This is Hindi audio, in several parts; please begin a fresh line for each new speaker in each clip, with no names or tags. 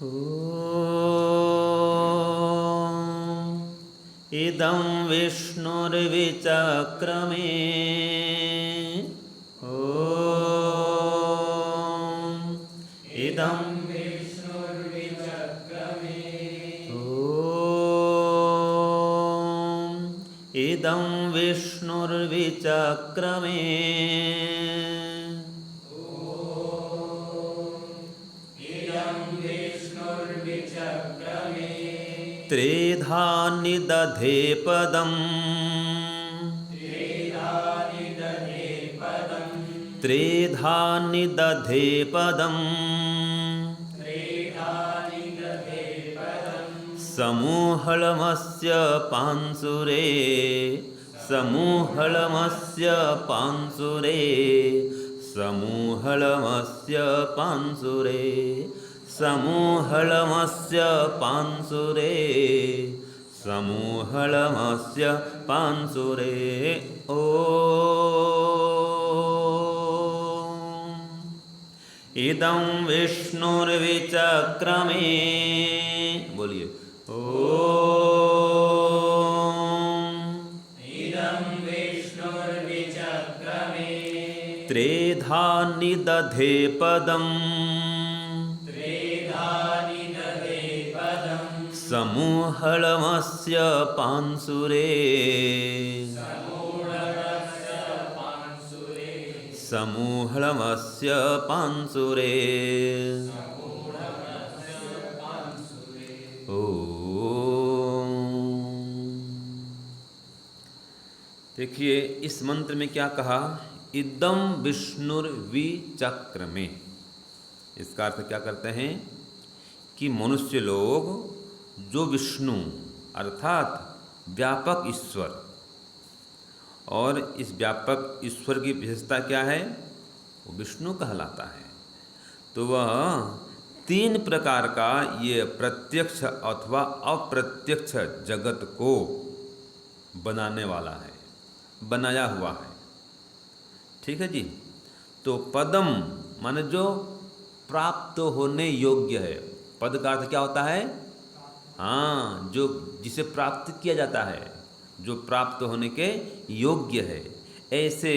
ॐ इदं विष्णुर्विचक्रमे ॐ इदं इदं विष्णुर्विचक्रमे त्रेधा निदधे पदम् त्रेधा निदधे पदम् समूहलमस्य पांसुरे समूहलमस्य पांसुरे समूहलमस्य पांसुरे समूहलमस्य पांसुरे समूहलमस्य पांसुरे ॐ इदं विष्णुर्विचक्रमे बोलिए ॐ
इदं विष्णुर्विचक्रमे
त्रेधा निदधे पदम् समूहलमस्य पांसुरे समूहलमस्य पांसुरे देखिए इस मंत्र में क्या कहा, इदं विष्णुर्विचक्रमे। इसका अर्थ क्या करते हैं कि मनुष्य लोग जो विष्णु अर्थात व्यापक ईश्वर, और इस व्यापक ईश्वर की विशेषता क्या है, वो विष्णु कहलाता है। तो वह तीन प्रकार का ये प्रत्यक्ष अथवा अप्रत्यक्ष जगत को बनाने वाला है, बनाया हुआ है। ठीक है जी। तो पदम माने जो प्राप्त होने योग्य है। पद का अर्थ क्या होता है, हाँ, जो जिसे प्राप्त किया जाता है, जो प्राप्त होने के योग्य है। ऐसे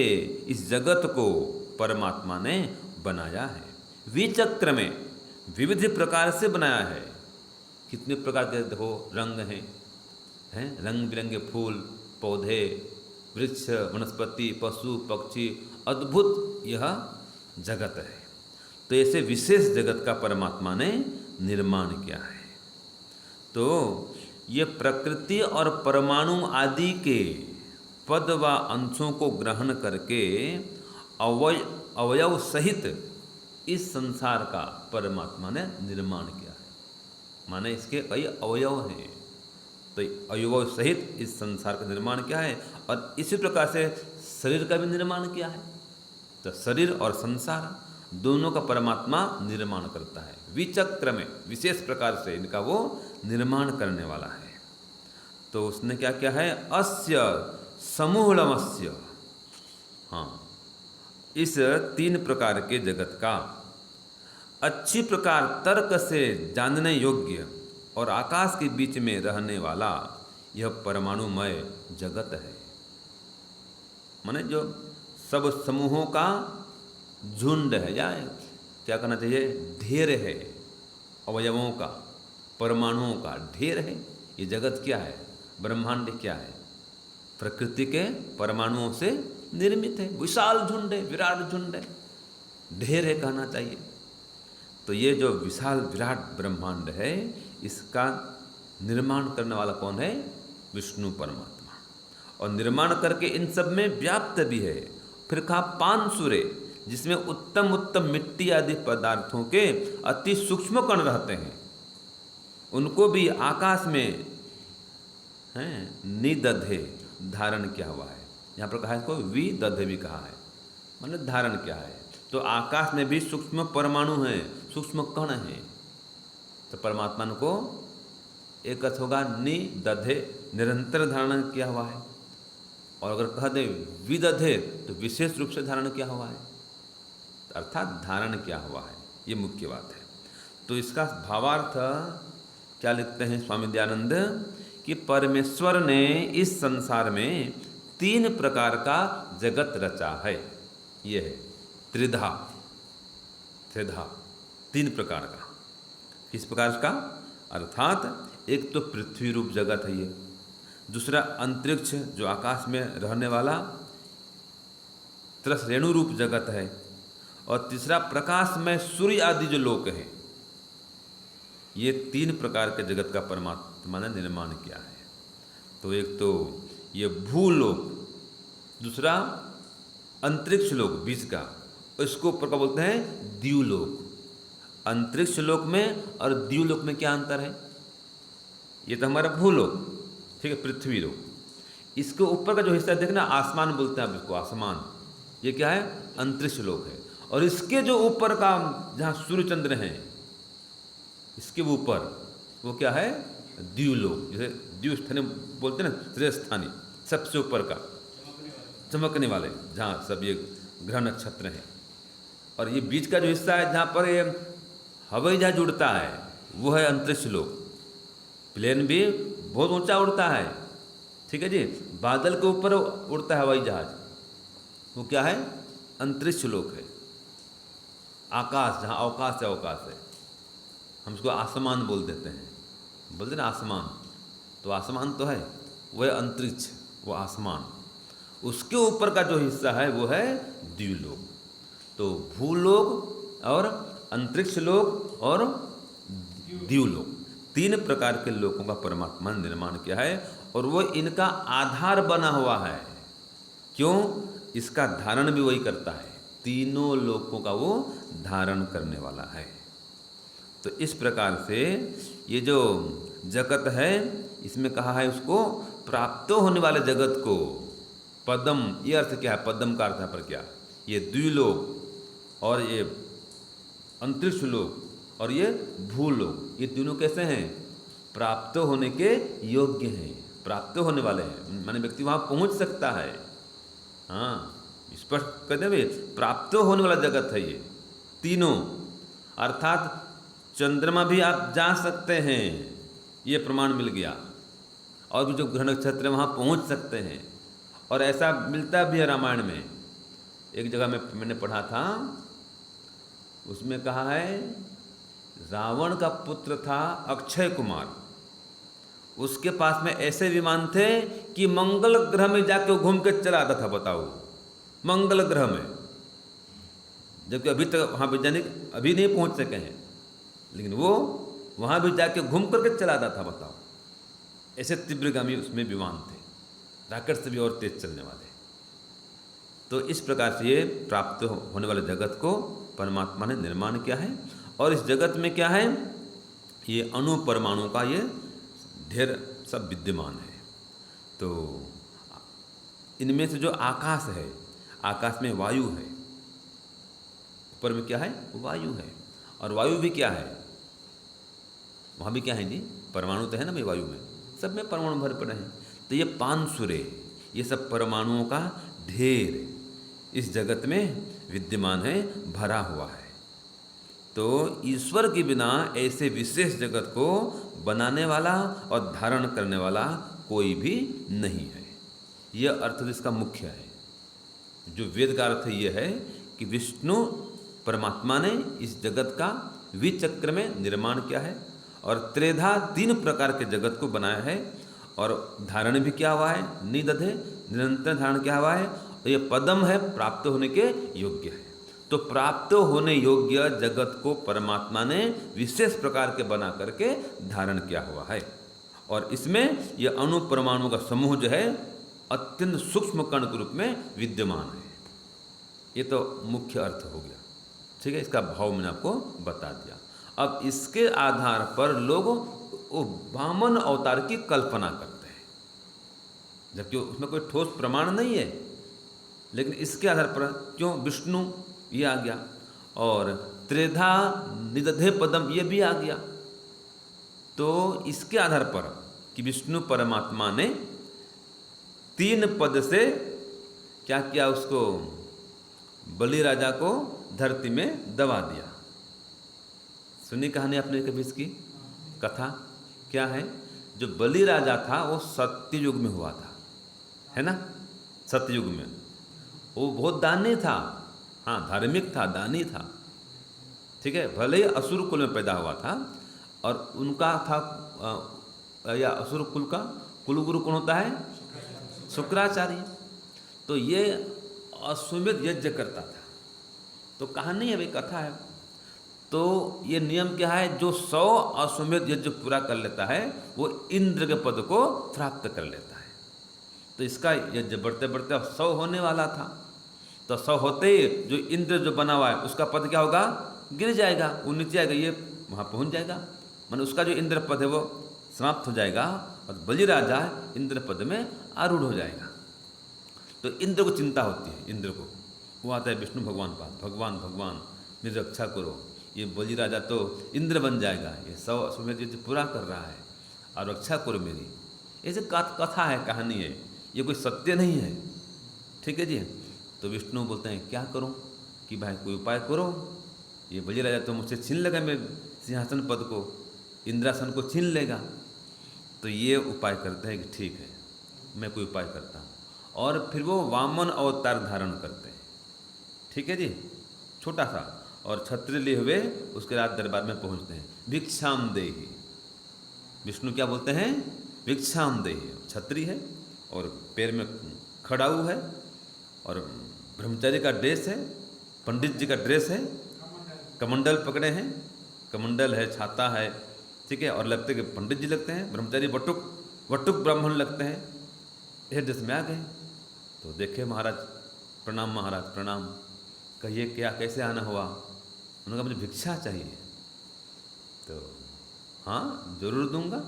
इस जगत को परमात्मा ने बनाया है। विचक्र में विविध प्रकार से बनाया है। कितने प्रकार के देखो रंग हैं रंग बिरंगे फूल, पौधे, वृक्ष, वनस्पति, पशु, पक्षी, अद्भुत यह जगत है। तो ऐसे विशेष जगत का परमात्मा ने निर्माण किया है। तो ये प्रकृति और परमाणु आदि के पद व अंशों को ग्रहण करके अवयव सहित इस संसार का परमात्मा ने निर्माण किया है। माने इसके कई अवयव हैं, तो अवयव सहित इस संसार का निर्माण किया है। और इसी प्रकार से शरीर का भी निर्माण किया है। तो शरीर और संसार दोनों का परमात्मा निर्माण करता है। विचक्र में विशेष प्रकार से इनका वो निर्माण करने वाला है। तो उसने क्या किया है, अस्य समूहलमस्य, हाँ, इस तीन प्रकार के जगत का अच्छी प्रकार तर्क से जानने योग्य और आकाश के बीच में रहने वाला यह परमाणुमय जगत है। माने जो सब समूहों का झुंड है, या क्या कहना चाहिए, ढेर है, अवयवों का, परमाणुओं का ढेर है। ये जगत क्या है, ब्रह्मांड क्या है, प्रकृति के परमाणुओं से निर्मित है। विशाल झुंड है, विराट झुंड है, ढेर है कहना चाहिए। तो ये जो विशाल विराट ब्रह्मांड है, इसका निर्माण करने वाला कौन है, विष्णु परमात्मा। और निर्माण करके इन सब में व्याप्त भी है। फिर कहा पांसुरे, जिसमें उत्तम उत्तम मिट्टी आदि पदार्थों के अति सूक्ष्म कण रहते हैं, उनको भी आकाश में निदधे धारण किया हुआ है। यहाँ पर कहा है इसको विदधे भी कहा है, मतलब धारण क्या है। तो आकाश में भी सूक्ष्म परमाणु हैं, सूक्ष्म कण हैं। तो परमात्मा को एक अर्थ होगा निदधे, निरंतर धारण किया हुआ है। और अगर कह दे विदधे तो विशेष रूप से धारण किया हुआ है, अर्थात धारण किया हुआ है। ये मुख्य बात है। तो इसका भावार्थ क्या लिखते हैं स्वामी दयानंद कि परमेश्वर ने इस संसार में 3 प्रकार का जगत रचा है। ये है त्रिधा, त्रिधा 3 प्रकार का। किस प्रकार का? अर्थात एक तो पृथ्वी रूप जगत है ये, दूसरा अंतरिक्ष जो आकाश में रहने वाला त्रस रेणु रूप जगत है, और तीसरा प्रकाशमय सूर्य आदि जो लोक हैं। ये 3 प्रकार के जगत का परमात्मा ने निर्माण किया है। तो एक तो ये भूलोक, दूसरा अंतरिक्ष लोक बीच का, इसको ऊपर का बोलते हैं द्यूलोक। अंतरिक्ष लोक में और द्यूलोक में क्या अंतर है? ये तो हमारा भूलोक, ठीक है, पृथ्वी लोक। इसके ऊपर का जो हिस्सा देखना आसमान बोलते हैं आप इसको, आसमान, ये क्या है? अंतरिक्ष लोक है। और इसके जो ऊपर का जहाँ सूर्य चंद्र हैं, इसके ऊपर वो क्या है? द्यूलोक। जैसे द्यूस्थानी बोलते हैं ना, त्रिस्थानी, सबसे ऊपर का, चमकने वाले, जहाँ सब ये ग्रह नक्षत्र हैं। और ये बीच का जो हिस्सा है जहाँ पर ये हवाई जहाज उड़ता है, वो है अंतरिक्ष लोक। प्लेन भी बहुत ऊंचा उड़ता है, ठीक है जी, बादल के ऊपर उड़ता है हवाई जहाज, वो क्या है? अंतरिक्ष लोक है। आकाश, जहाँ अवकाश है, अवकाश है, हम उसको आसमान बोल देते हैं, बोलते ना आसमान, तो आसमान तो है, वह अंतरिक्ष, वो आसमान। उसके ऊपर का जो हिस्सा है वो है द्यूलोक। तो भूलोक और अंतरिक्ष लोक और द्यूलोक, 3 प्रकार के लोकों का परमात्मा ने निर्माण किया है, और वो इनका आधार बना हुआ है। क्यों? इसका धारण भी वही करता है, तीनों लोकों का वो धारण करने वाला है। तो इस प्रकार से ये जो जगत है, इसमें कहा है उसको प्राप्त होने वाले जगत को पदम, ये अर्थ क्या है? पदम का अर्थ है पर क्या? ये द्विलोक और ये अंतरिक्ष लोक और ये भूलोक, ये तीनों कैसे हैं? प्राप्त होने के योग्य हैं, प्राप्त होने वाले हैं, माने व्यक्ति वहाँ पहुँच सकता है। हाँ, स्पष्ट कहते हैं, प्राप्त होने वाला जगत है ये तीनों। अर्थात चंद्रमा भी आप जा सकते हैं, ये प्रमाण मिल गया, और भी जो ग्रह नक्षत्र वहाँ पहुँच सकते हैं। और ऐसा मिलता भी है रामायण में, एक जगह में मैंने पढ़ा था, उसमें कहा है रावण का पुत्र था अक्षय कुमार, उसके पास में ऐसे विमान थे कि मंगल ग्रह में जाके घूम के चला आता था। बताओ, मंगल ग्रह में, जबकि अभी तक वहाँ वैज्ञानिक अभी नहीं पहुँच सके हैं, लेकिन वो वहाँ भी जाके घूम करके चला आता था। बताओ, ऐसे तीव्रगामी उसमें विमान थे, रॉकेट से भी और तेज चलने वाले। तो इस प्रकार से ये प्राप्त होने वाले जगत को परमात्मा ने निर्माण किया है। और इस जगत में क्या है? ये अणु परमाणु का ये ढेर सब विद्यमान है। तो इनमें से जो आकाश है, आकाश में वायु है, ऊपर में क्या है? वायु है। और वायु भी क्या है? वहाँ भी क्या है जी? परमाणु तो है ना भाई, वायु में सब में परमाणु भर पड़े हैं। तो ये 5 सूर्य, ये सब परमाणुओं का ढेर इस जगत में विद्यमान है, भरा हुआ है। तो ईश्वर के बिना ऐसे विशेष जगत को बनाने वाला और धारण करने वाला कोई भी नहीं है। यह अर्थ इसका मुख्य है। जो वेद का अर्थ यह है कि विष्णु परमात्मा ने इस जगत का विचक्र में निर्माण किया है, और त्रेधा 3 प्रकार के जगत को बनाया है, और धारण भी क्या हुआ है? निदधे, निरंतर धारण क्या हुआ है? और ये पदम है, प्राप्त होने के योग्य है। तो प्राप्त होने योग्य जगत को परमात्मा ने विशेष प्रकार के बना करके धारण किया हुआ है। और इसमें यह अणु परमाणु का समूह जो है अत्यंत सूक्ष्म कण के रूप में विद्यमान है। ये तो मुख्य अर्थ हो गया, ठीक है। इसका भाव मैंने आपको बता दिया। अब इसके आधार पर लोग वो वामन अवतार की कल्पना करते हैं, जबकि उसमें कोई ठोस प्रमाण नहीं है, लेकिन इसके आधार पर क्यों विष्णु ये आ गया, और त्रेधा निदधे पदम ये भी आ गया। तो इसके आधार पर कि विष्णु परमात्मा ने 3 पद से क्या किया? उसको बलि राजा को धरती में दबा दिया। सुनी कहानी आपने कभी इसकी कथा? क्या है, जो बलि राजा था वो सत्ययुग में हुआ था, है ना? सत्ययुग में वो बहुत दानी था, हाँ धार्मिक था, दानी था, ठीक है। भले ही असुर कुल में पैदा हुआ था और उनका था या असुर कुल का कुलगुरु कौन होता है? शुक्राचार्य। तो ये अश्वमेध यज्ञ करता था। तो कहानी है भाई, कथा है। तो ये नियम क्या है, जो 100 अश्वमेध यज्ञ पूरा कर लेता है वो इंद्र के पद को प्राप्त कर लेता है। तो इसका यज्ञ बढ़ते बढ़ते अब 100 होने वाला था। तो 100 होते ही जो इंद्र जो बना हुआ है उसका पद क्या होगा? गिर जाएगा, वो नीचे आएगा, ये वहाँ पहुँच जाएगा, माने उसका जो इंद्र पद है वो समाप्त हो जाएगा और बलि राजा इंद्र पद में आरूढ़ हो जाएगा। तो इंद्र को चिंता होती है, इंद्र को, वो आता है विष्णु भगवान का, भगवान भगवान मेरी रक्षा करो, ये बलि राजा तो इंद्र बन जाएगा, ये 100 अश्वमेध यज्ञ पूरा कर रहा है और रक्षा करो मेरी। ऐसे कथा है, कहानी है, ये कोई सत्य नहीं है, ठीक है जी। तो विष्णु बोलते हैं क्या करूं कि भाई कोई उपाय करो, ये बलि राजा तो मुझसे छीन लेगा मेरे सिंहासन पद को, इंद्रासन को छीन लेगा। तो ये उपाय करते हैं कि ठीक है मैं कोई उपाय करता हूँ, और फिर वो वामन अवतार धारण करते हैं, ठीक है जी, छोटा सा, और छत्र लिए हुए उसके रात दरबार में पहुँचते हैं। भिक्षाम देहि, विष्णु क्या बोलते हैं? भिक्षाम देहि। छत्री है और पैर में खड़ाऊ है और ब्रह्मचारी का ड्रेस है, पंडित जी का ड्रेस है, कमंडल पकड़े हैं, कमंडल है, छाता है, ठीक है, और लगते कि पंडित जी लगते हैं, ब्रह्मचारी वटुक ब्राह्मण लगते हैं, यह ड्रेस में आ गए। तो देखे महाराज, प्रणाम महाराज प्रणाम, कहिए क्या कैसे आना हुआ? उन्होंने कहा मुझे भिक्षा चाहिए। तो हाँ जरूर दूंगा,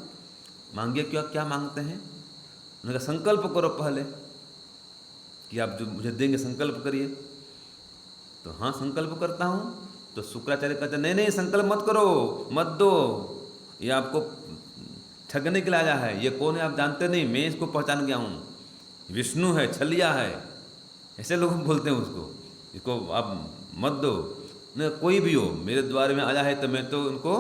मांगिए, क्या क्या मांगते हैं? उन्होंने कहा संकल्प करो पहले कि आप जो मुझे देंगे संकल्प करिए। तो हाँ संकल्प करता हूँ। तो शुक्राचार्य कहते नहीं नहीं संकल्प मत करो, मत दो, ये आपको ठगने के लिए आया है, ये कौन है आप जानते नहीं, मैं इसको पहचान गया हूँ, विष्णु है, छलिया है, ऐसे लोग बोलते हैं उसको, इसको आप मत दो। नहीं कोई भी हो मेरे द्वार में आया है तो मैं तो उनको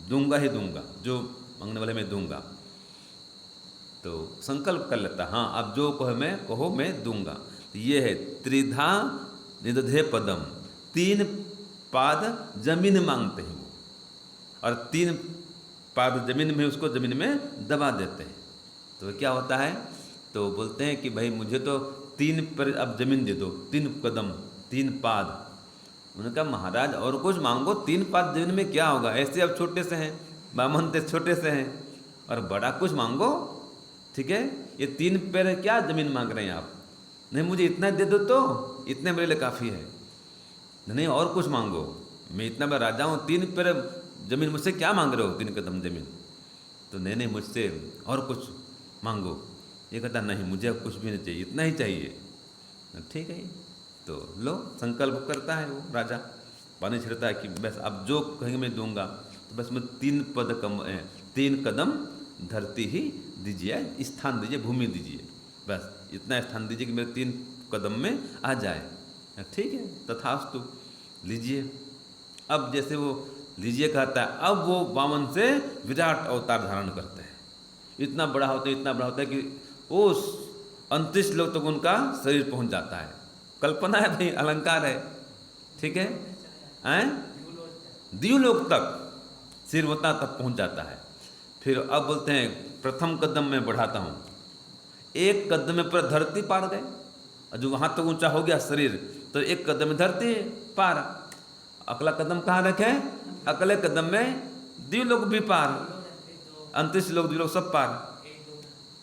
दूंगा ही दूंगा, जो मांगने वाले मैं दूंगा। तो संकल्प कर लेता, हाँ आप जो कहो मैं दूंगा। तो ये है त्रिधा निदधे पदम, 3 पाद जमीन मांगते हैं वो, और 3 पाद जमीन में उसको जमीन में दबा देते हैं। तो क्या होता है? तो बोलते हैं कि भाई मुझे तो 3 पर अब जमीन दे दो, 3 कदम 3 पाद। उन्होंने कहा महाराज और कुछ मांगो, 3 पाद जमीन में क्या होगा, ऐसे अब छोटे से हैं, बामन थे छोटे से हैं, और बड़ा कुछ मांगो, ठीक है, ये 3 पैर क्या जमीन मांग रहे हैं आप? नहीं मुझे इतना दे दो, तो इतने मेरे लिए काफ़ी है, नहीं और कुछ मांगो, मैं इतना बड़ा राजा हूँ, 3 पैर जमीन मुझसे क्या मांग रहे हो, 3 कदम जमीन? तो नहीं मुझसे और कुछ मांगो। ये कहता नहीं मुझे अब कुछ भी नहीं चाहिए, इतना ही चाहिए। ठीक है, तो लो संकल्प करता है वो राजा, पानी छिड़ता है कि बस अब जो कहेंगे मैं दूंगा। तो बस मैं 3 कदम धरती ही दीजिए, स्थान दीजिए, भूमि दीजिए, बस इतना स्थान दीजिए कि मेरे 3 कदम में आ जाए। ठीक है तथास्तु, लीजिए। अब जैसे वो लीजिए कहता है, अब वो वामन से विराट अवतार धारण करते हैं। इतना बड़ा होता है, इतना बड़ा होता है कि उस 29 लोग तक उनका शरीर पहुंच जाता है। कल्पना है भाई, अलंकार है, ठीक है, द्यूलोक तक सिर होता तक पहुंच जाता है। फिर अब बोलते हैं प्रथम कदम में बढ़ाता हूँ, 1 कदम में पूरा धरती पार गए, और जो वहाँ तक ऊंचा हो गया शरीर, तो 1 कदम में धरती पार। अगला कदम कहाँ रखे? अगले कदम में द्यूलोक भी पार, 29 लोग द्यूलोक सब पार,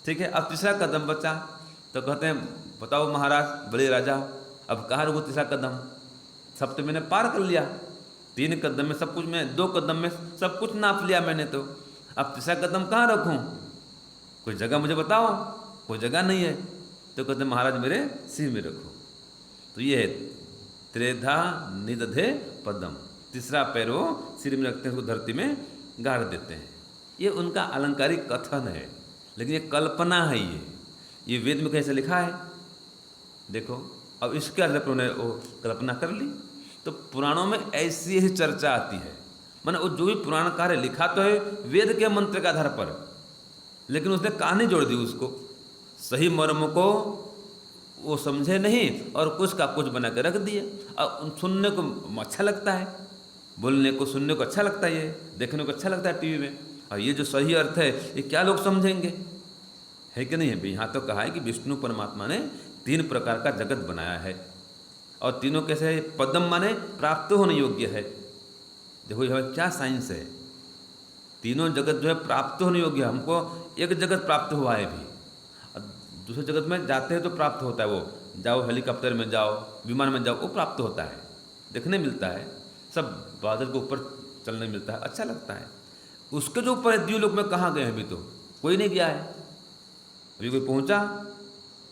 ठीक है। अब तीसरा कदम बचा, तो कहते हैं बताओ महाराज बड़े राजा, अब कहाँ रुको? तीसरा कदम, सब तो मैंने पार कर लिया, 3 कदम में सब कुछ, मैं 2 कदम में सब कुछ नाप लिया मैंने, तो अब तीसरा कदम कहाँ रखूँ? कोई जगह मुझे बताओ। कोई जगह नहीं है। तो कहते महाराज मेरे सिर में रखो। तो ये है त्रेधा निदधे पदम, तीसरा पैर वो सिर में रखते हैं, उसको धरती में गाड़ देते हैं। ये उनका अलंकारिक कथन है, लेकिन ये कल्पना है, ये वेद में कैसे लिखा है देखो। अब इसके आधार पर उन्होंने वो कल्पना कर ली। तो पुराणों में ऐसी ही चर्चा आती है माने वो जो भी पुराणकार है लिखा तो है वेद के मंत्र के आधार पर, लेकिन उसने कहानी जोड़ दी, उसको सही मर्म को वो समझे नहीं और कुछ का कुछ बना के रख दिए। और सुनने को अच्छा लगता है, बोलने को सुनने को अच्छा लगता है, ये देखने को अच्छा लगता है टीवी में, और ये जो सही अर्थ है ये क्या लोग समझेंगे, है कि नहीं है। यहाँ तो कहा है कि विष्णु परमात्मा ने 3 प्रकार का जगत बनाया है, और तीनों कैसे है, पदम माने प्राप्त होने योग्य है। देखो यह क्या साइंस है, तीनों जगत जो है प्राप्त होने योग्य है। हमको एक जगत प्राप्त हुआ है भी, दूसरे जगत में जाते हैं तो प्राप्त होता है, वो जाओ हेलीकॉप्टर में जाओ, विमान में जाओ, वो प्राप्त होता है, देखने मिलता है, सब बादल के ऊपर चलने मिलता है, अच्छा लगता है। उसके जो ऊपर है द्व्यूलोक में कहाँ गए हैं, अभी तो कोई नहीं गया है, अभी कोई पहुँचा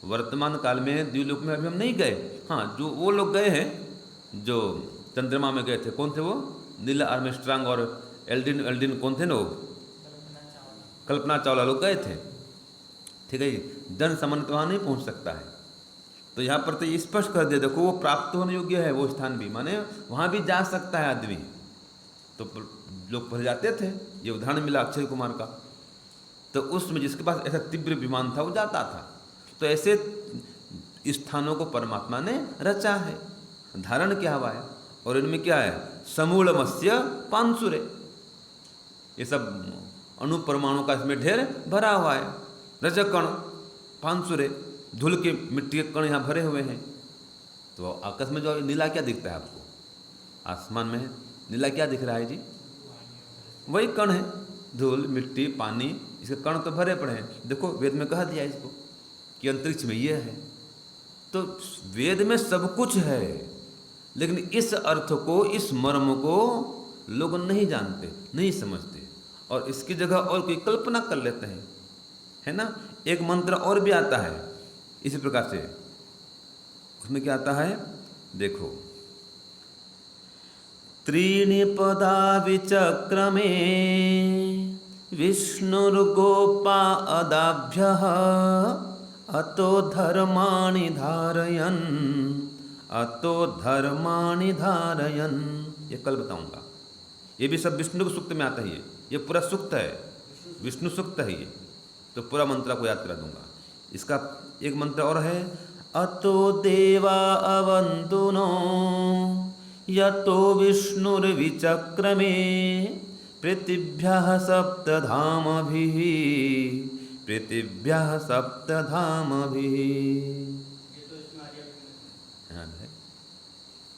वर्तमान काल में द्व्यूलोक में अभी हम नहीं गए। हाँ, जो वो लोग गए हैं जो चंद्रमा में गए थे, कौन थे वो, नील आर्मस्ट्रांग और एल्डिन कौन थे ना, वो कल्पना चावला लोग गए थे, ठीक है। जन सामान्य वहाँ नहीं पहुँच सकता है, तो यहाँ पर तो ये स्पष्ट कर दिया, देखो वो प्राप्त होने योग्य है वो स्थान भी, माने वहाँ भी जा सकता है आदमी। तो लोग पहले जाते थे, ये उदाहरण मिला अक्षय कुमार का, तो उसमें जिसके पास ऐसा तीव्र विमान था वो जाता था। तो ऐसे स्थानों को परमात्मा ने रचा है, धारण किया हुआ है, और इनमें क्या है, समूलमस्य पांसुरे, ये सब अणु परमाणु का इसमें ढेर भरा हुआ है। रजकण पांसुरे, धूल के मिट्टी के कण यहाँ भरे हुए हैं। तो आकाश में जो नीला क्या दिखता है आपको, आसमान में नीला क्या दिख रहा है जी, वही कण है, धूल मिट्टी पानी, इसके कण तो भरे पड़े हैं। देखो वेद में कह दिया इसको कि अंतरिक्ष में ये है, तो वेद में सब कुछ है, लेकिन इस अर्थ को, इस मर्म को लोग नहीं जानते, नहीं समझते, और इसकी जगह और कोई कल्पना कर लेते हैं, है ना। एक मंत्र और भी आता है इसी प्रकार से, उसमें क्या आता है देखो, त्रीणि पदा विचक्रमे विष्णुर्गोपा अदाभ्यः अतो धर्माणि धारयन्, अतो धर्माणि धारयन्। ये कल बताऊंगा, ये भी सब विष्णु के सूक्त में आता है, ये पूरा सूक्त है, विष्णु सूक्त है ये, तो पूरा मंत्र को याद करा दूंगा। इसका एक मंत्र और है, अतो देवा अवन्तु नो यतो विष्णुर्विचक्रमे पृथिव्यः सप्तधामभिः, पृथिव्यः सप्तधामभिः।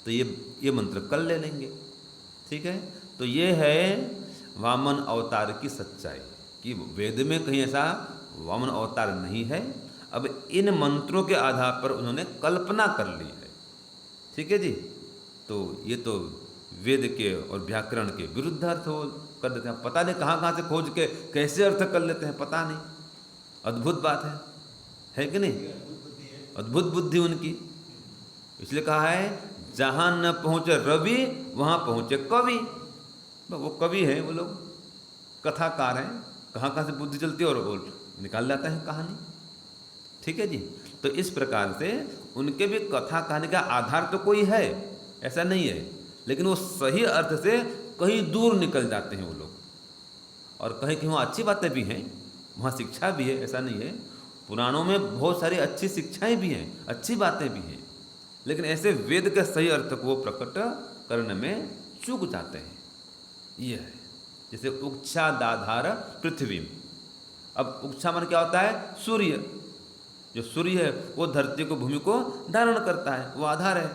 तो ये मंत्र कल ले लेंगे, ठीक है। तो ये है वामन अवतार की सच्चाई, कि वेद में कहीं ऐसा वामन अवतार नहीं है। अब इन मंत्रों के आधार पर उन्होंने कल्पना कर ली है, ठीक है जी। तो ये तो वेद के और व्याकरण के विरुद्ध अर्थ हो कर देते हैं, पता नहीं कहाँ से खोज के कैसे अर्थ कर लेते हैं, पता नहीं, अद्भुत बात है कि नहीं, अद्भुत बुद्धि उनकी। इसलिए कहा है जहाँ न पहुँचे रवि वहाँ पहुँचे कवि। वो कवि हैं, वो लोग कथाकार हैं, कहाँ से बुद्धि चलती है और वो निकाल लाता है कहानी, ठीक है जी। तो इस प्रकार से उनके भी कथा कहानी का आधार तो कोई है, ऐसा नहीं है, लेकिन वो सही अर्थ से कहीं दूर निकल जाते हैं वो लोग, और कहीं कि वहाँ अच्छी बातें भी हैं, वहाँ शिक्षा भी है, ऐसा नहीं है। पुराणों में बहुत सारी अच्छी शिक्षाएं भी हैं, अच्छी बातें भी हैं, लेकिन ऐसे वेद के सही अर्थ को वो प्रकट करने में चूक जाते हैं। ये है जैसे उक्षा दाधार पृथ्वी। अब उक्षा मन क्या होता है, सूर्य, जो सूर्य है वो धरती को, भूमि को धारण करता है, वो आधार है,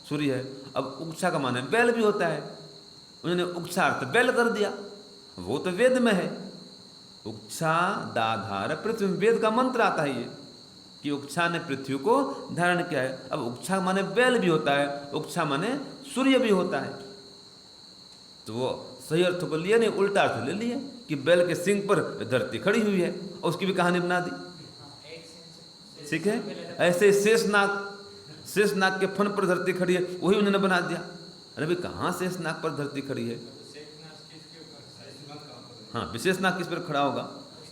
सूर्य है। अब उक्षा का माने बैल भी होता है, उन्होंने उक्षा अर्थ बैल कर दिया, वो तो वेद में है। उक्षा दाधार पृथ्वी, वेद का मंत्र आता है ये कि उक्षा ने पृथ्वी को धारण किया है। अब उक्षा माने बैल भी होता है, उक्षा माने सूर्य भी होता है, तो वो सही अर्थ को लिए नहीं, उल्टा अर्थ ले लिए कि बैल के सिंग पर धरती खड़ी हुई है, और उसकी भी कहानी बना दी, ठीक है। ऐसे शेषनाग के फन पर धरती खड़ी है, वही उन्होंने बना दिया। अरे भाई कहाँ शेषनाग पर धरती खड़ी है, हाँ विशेषनाग किस पर खड़ा होगा।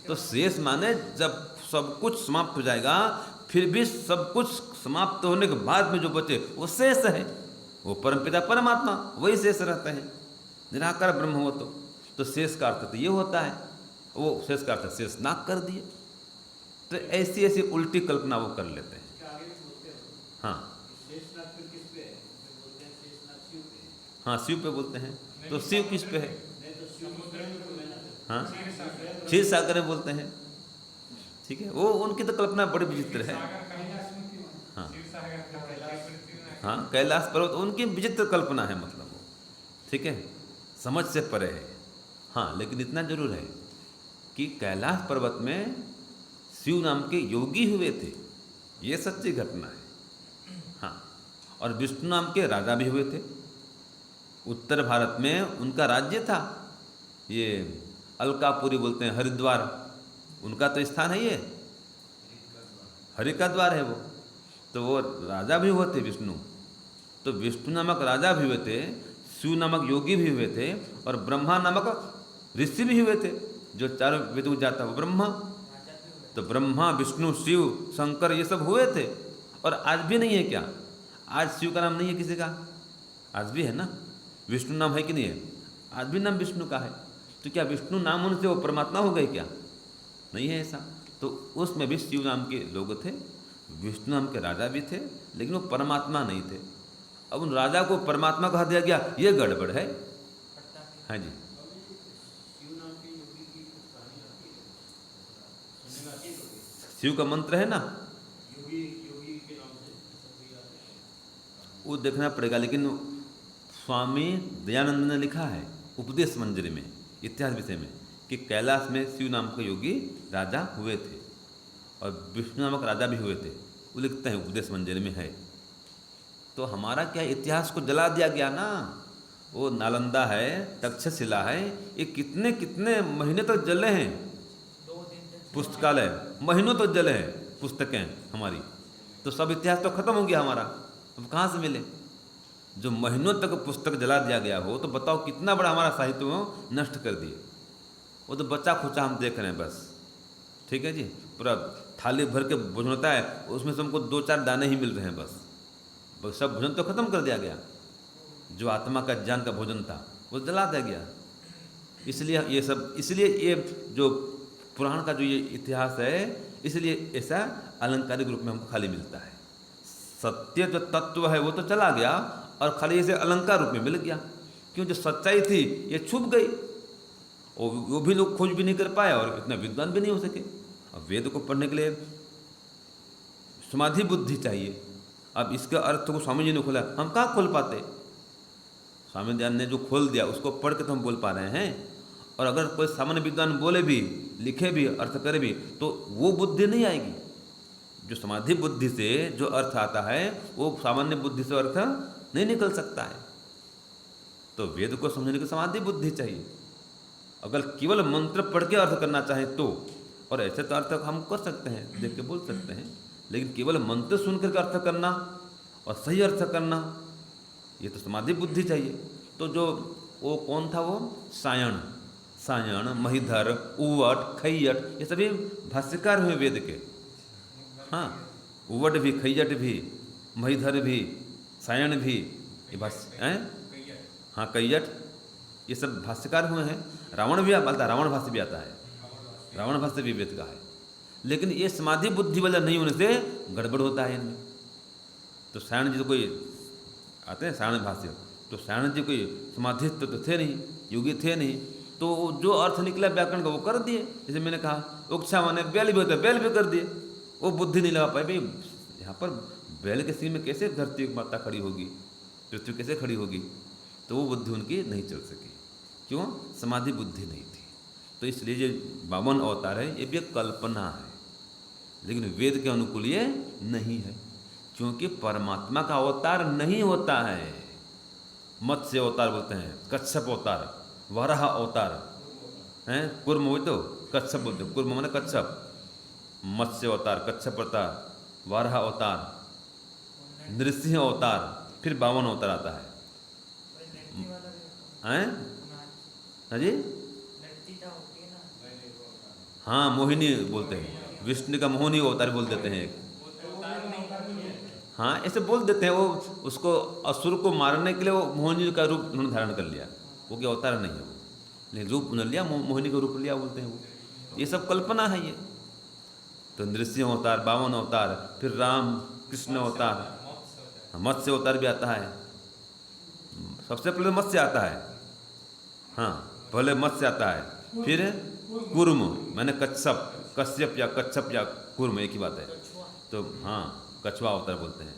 तो शेष माने जब सब कुछ समाप्त हो जाएगा, फिर भी सब कुछ समाप्त होने के बाद में जो बचे वो शेष है, वो परमपिता परमात्मा, वही शेष रहते हैं। निराकार ब्रह्म हो तो शेष का अर्थ तो ये होता है, वो शेष का अर्थ शेष नाग कर दिए। तो ऐसी ऐसी उल्टी कल्पना वो कर लेते हैं। हाँ हाँ, शिव पे बोलते हैं, तो शिव किस पे है? हाँ, क्षीर सागर में बोलते हैं। ठीक है, वो उनकी तो कल्पना बड़ी विचित्र है। हाँ हाँ, कैलाश पर्वत उनकी विचित्र कल्पना है, मतलब वो, ठीक है, समझ से परे है। हाँ, लेकिन इतना जरूर है कि कैलाश पर्वत में शिव नाम के योगी हुए थे, ये सच्ची घटना है। हाँ, और विष्णु नाम के राजा भी हुए थे। उत्तर भारत में उनका राज्य था, ये अलकापुरी बोलते हैं, हरिद्वार उनका तो स्थान है, ये हरि का द्वार है वो। तो वो राजा भी हुए थे विष्णु, तो विष्णु नामक राजा भी हुए थे, शिव नामक योगी भी हुए थे, और ब्रह्मा नामक ऋषि भी हुए थे, जो चारों वेदों जाता वो ब्रह्मा। तो ब्रह्मा विष्णु शिव शंकर ये सब हुए थे। और आज भी नहीं है क्या? आज शिव का नाम नहीं है किसी का? आज भी है ना। विष्णु नाम है कि नहीं है? आज भी नाम विष्णु का है। तो क्या विष्णु नाम उनसे वो परमात्मा हो गए क्या? नहीं है ऐसा। तो उसमें भी शिव नाम के लोग थे, विष्णु नाम के राजा भी थे, लेकिन वो परमात्मा नहीं थे। अब उन राजा को परमात्मा कहा दिया गया, ये गड़बड़ है। हाँ जी, शिव का मंत्र है ना, वो देखना पड़ेगा। लेकिन स्वामी दयानंद ने लिखा है उपदेश मंजरी में, इतिहास विषय में, कि कैलाश में शिव नाम के योगी राजा हुए थे और विष्णु नामक राजा भी हुए थे, वो लिखते हैं उपदेश मंजरी में है। तो हमारा क्या इतिहास को जला दिया गया ना। वो नालंदा है, तक्षशिला है, ये कितने कितने महीने तक जले हैं। पुस्तकालय महीनों तक जले हैं, पुस्तकें हमारी, तो सब इतिहास तो खत्म हो गया हमारा। अब कहाँ से मिले? जो महीनों तक पुस्तक जला दिया गया हो, तो बताओ कितना बड़ा हमारा साहित्य वो नष्ट कर दिए। वो तो बच्चा खुचा हम देख रहे हैं बस। ठीक है जी, पूरा थाली भर के भोजन होता है, उसमें से हमको 2-4 दाने ही मिल रहे हैं बस सब भोजन तो खत्म कर दिया गया। जो आत्मा का ज्ञान का भोजन था वो जला दिया गया। इसलिए ये सब, इसलिए ये जो पुराण का जो ये इतिहास है, इसलिए ऐसा अलंकारिक रूप में हमको खाली मिलता है। सत्य जो तत्व है वो तो चला गया और खाली इसे अलंकार रूप में मिल गया। क्यों? जो सच्चाई थी ये छुप गई, और वो भी लोग खोज भी नहीं कर पाए और इतना विद्वान भी नहीं हो सके। अब वेद को पढ़ने के लिए समाधि बुद्धि चाहिए। अब इसके अर्थ को स्वामी जी ने खोला, हम कहाँ खोल पाते? स्वामी दयानंद ने जो खोल दिया उसको पढ़ के तो हम बोल पा रहे हैं। और अगर कोई सामान्य विद्वान बोले भी, लिखे भी, अर्थ करे भी, तो वो बुद्धि नहीं आएगी। जो समाधि बुद्धि से जो अर्थ आता है वो सामान्य बुद्धि से अर्थ नहीं निकल सकता है। तो वेद को समझने की समाधि बुद्धि चाहिए। अगर केवल मंत्र पढ़ के अर्थ करना चाहे तो, और ऐसे तो अर्थ हम कर सकते हैं, देख के बोल सकते हैं, लेकिन केवल मंत्र सुन कर अर्थ करना और सही अर्थ करना, ये तो समाधि बुद्धि चाहिए। तो जो वो कौन था, वो सायण, महिधर, उवट, खैयट, ये सभी भाष्यकार हुए वेद के। हाँ, उवट भी, खैयट भी, महिधर भी, सायण भी, ये भाष्य हैं। हाँ, कैयट, ये सब भाष्यकार हुए हैं। रावण भी आता है, रावण भाष्य भी आता है, रावण भाष्य भी वेद का है। लेकिन ये समाधि बुद्धि वाला नहीं होने से गड़बड़ होता है इनमें। तो सायण जी तो कोई आते हैं सायण भाष्य, तो सायण जी कोई समाधि तो थे नहीं, योगी थे नहीं, तो जो अर्थ निकला व्याकरण का वो कर दिए। जैसे मैंने कहा उक्षा माने बैल भी होता है, बैल भी कर दिए। वो बुद्धि नहीं लगा पाए भाई, यहाँ पर बैल के सिंह में कैसे धरती माता खड़ी होगी, पृथ्वी कैसे खड़ी होगी? तो वो बुद्धि उनकी नहीं चल सकी। क्यों? समाधि बुद्धि नहीं थी। तो इसलिए जो 52 अवतार है ये भी एक कल्पना है, लेकिन वेद के अनुकूल ये नहीं है, क्योंकि परमात्मा का अवतार नहीं होता है। मत्स्य अवतार बोलते हैं, कच्छप अवतार, वराह अवतार हैं, कुर्म हो तो कच्छप बोलते हैं, कुर्म माने कच्छप, मत्स्य अवतार, कच्छप अवतार, वराह अवतार, नृसिंह अवतार, फिर 52 अवतार आता है। हैं? हाँ जी, हाँ, मोहिनी बोलते हैं, विष्णु का मोहिनी अवतार बोल देते हैं। हाँ, ऐसे बोल देते हैं। वो उसको असुर को मारने के लिए वो मोहिनी का रूप उन्होंने धारण कर लिया। वो क्या अवतार नहीं है वो, लेकिन रूप न लिया, मोहिनी का रूप लिया बोलते हैं वो। ये सब कल्पना है ये। तो नृसिंह अवतार, 52 अवतार, फिर राम कृष्ण अवतार, मत्स्य अवतार भी आता है। सबसे पहले मत्स्य आता है, हाँ पहले मत्स्य आता है, फिर कूर्म मैंने कश्यप या कच्छप या कूर्म एक ही बात है। तो हाँ कछुआ अवतार बोलते हैं।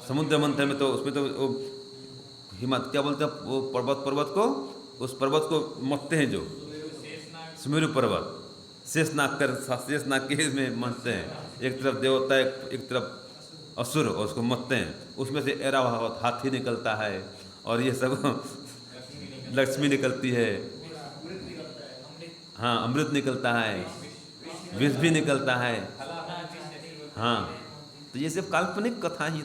समुद्र मंथन में तो उसमें तो वो हिमत क्या बोलते हैं, वो पर्वत को, उस पर्वत को मथते हैं जो सुमेरु पर्वत, शेषनाग के में मथते हैं। एक तरफ देवता एक तरफ असुर, और उसको मथते हैं। उसमें से ऐरावत हाथी निकलता है और ये सब लक्ष्मी निकलती है, हाँ अमृत निकलता है, विष भी निकलता है। हाँ तो ये सब काल्पनिक कथा ही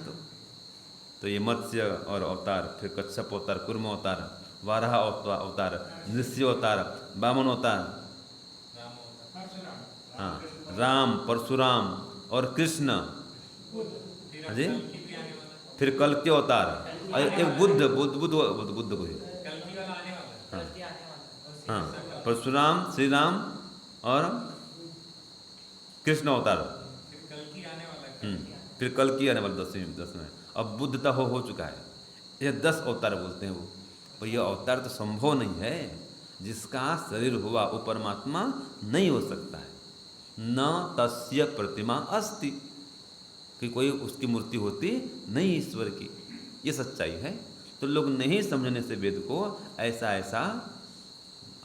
तो ये मत्स्य और अवतार, फिर कच्छप अवतार, कूर्म अवतार, वाराह अवतार, नृसिंह अवतार, 52 अवतार, हाँ राम, परशुराम और कृष्ण, हाँ जी, फिर कल्कि अवतार, और एक बुद्ध को है, हाँ हाँ परशुराम, श्री राम और कृष्ण अवतार, फिर कल्कि आने वाला 10 में। अब बुद्ध तो हो चुका है, ये 10 अवतार बोलते हैं वो। पर यह अवतार तो संभव नहीं है, जिसका शरीर हुआ वो परमात्मा नहीं हो सकता है। न तस्य प्रतिमा अस्ति, कि कोई उसकी मूर्ति होती नहीं ईश्वर की, ये सच्चाई है। तो लोग नहीं समझने से वेद को ऐसा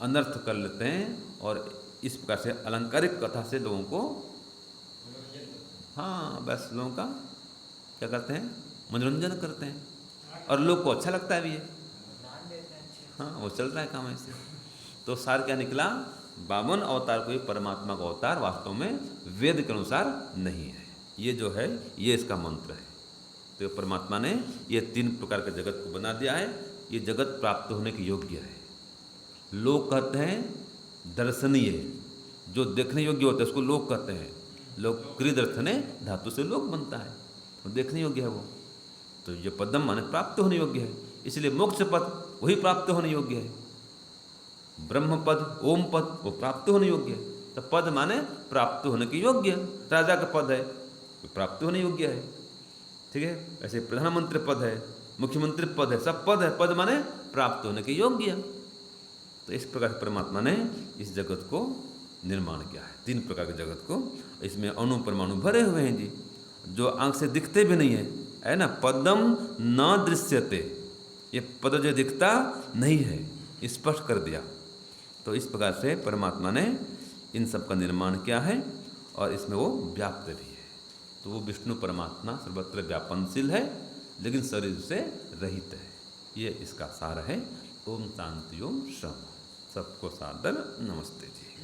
अनर्थ कर लेते हैं, और इस प्रकार से अलंकारिक कथा से लोगों को, हाँ बस लोगों का क्या करते हैं, मनोरंजन करते हैं, और लोग को अच्छा लगता है भी है, हाँ वो चल रहा है काम ऐसे। तो सार क्या निकला, 52 अवतार कोई परमात्मा का अवतार वास्तव में वेद के अनुसार नहीं है। ये जो है ये इसका मंत्र है। तो परमात्मा ने ये 3 प्रकार के जगत को बना दिया है। ये जगत प्राप्त होने के योग्य है। लोग कहते हैं दर्शनीय, जो देखने योग्य होता है उसको लोग कहते हैं। लोग क्रियदर्थने धातु से लोग बनता है, तो देखने योग्य है वो। तो ये पदम माने प्राप्त होने योग्य है, इसलिए मोक्ष पद वही प्राप्त होने योग्य है। ब्रह्म पद, ओम पद वो प्राप्त होने योग्य है। तो पद माने प्राप्त होने के योग्य, राजा का पद है प्राप्त होने योग्य है, ठीक है। ऐसे प्रधानमंत्री पद है, मुख्यमंत्री पद है, सब पद है, पद माने प्राप्त होने के योग्य। तो इस प्रकार परमात्मा ने इस जगत को निर्माण किया है, 3 प्रकार के जगत को। इसमें अणु परमाणु भरे हुए हैं जी, जो आंख से दिखते भी नहीं है ना। पदम न दृश्यते, ये पद जो दिखता नहीं है, स्पष्ट कर दिया। तो इस प्रकार से परमात्मा ने इन सब का निर्माण किया है, और इसमें वो व्याप्त भी है। तो वो विष्णु परमात्मा सर्वत्र व्यापनशील है, लेकिन शरीर से रहित है। ये इसका सार है। ओम शांति ओम श्रम। सबको सादर नमस्ते जी।